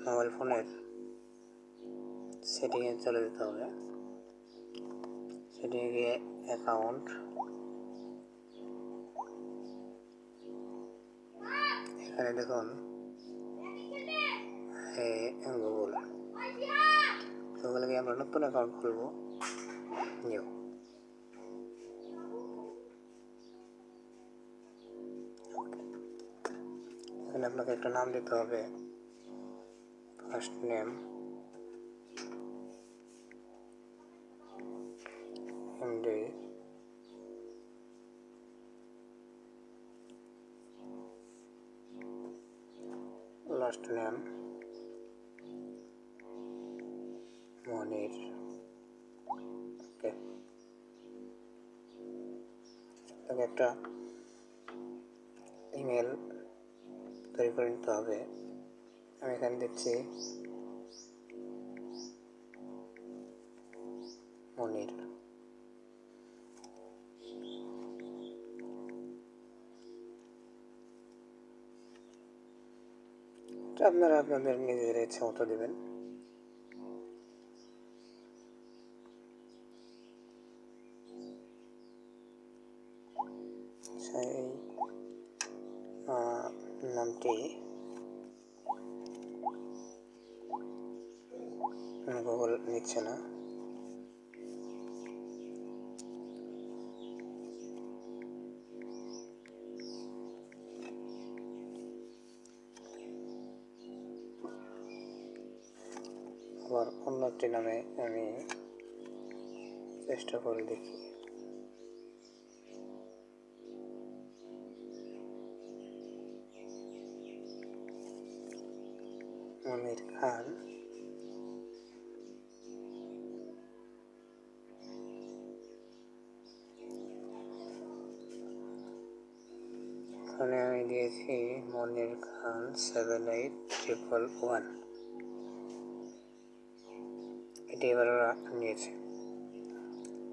Mobile ফোনের সেটিংয়ে চলে যেতে হবে। সেটিংয়ে গিয়ে অ্যাকাউন্ট, এখানে দেখুন গুগলে গিয়ে আমরা নতুন অ্যাকাউন্ট খুলব। নিউ, এখানে আপনাকে একটা নাম দিতে হবে। First name, MD, last name Monir. Okay, আপনাকে একটা ইমেল তৈরি করে নিতে হবে। আমি এখানে দিচ্ছি মনির। আপনারা আপনাদের নিজের ইচ্ছা মতো দেবেন। সেই নামটি গুগল নিচ্ছে না। আবার অন্য একটি নামে আমি চেষ্টা করে দেখি। মনির খান। এখানে আমি দিয়েছি মনির খান 78111। এটি এবার ওরা নিয়েছে।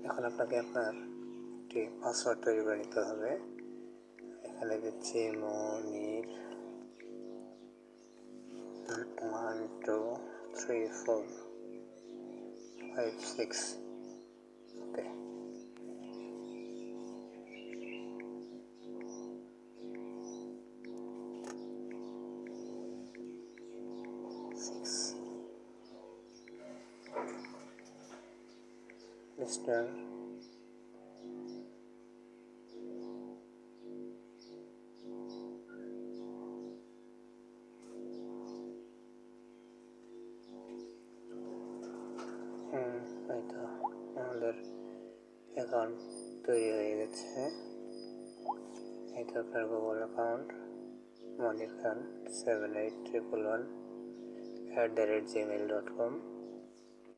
এখন আপনাকে আপনার একটি পাসওয়ার্ড তৈরি করে নিতে হবে। এখানে দিচ্ছি মনির 1 2 3 4 5 6। ওকে, মিস্টার এই তো আমাদের অ্যাকাউন্ট তৈরি হয়ে গেছে। এই তো আপনার Google account Monir Khan 78111 @gmail.com।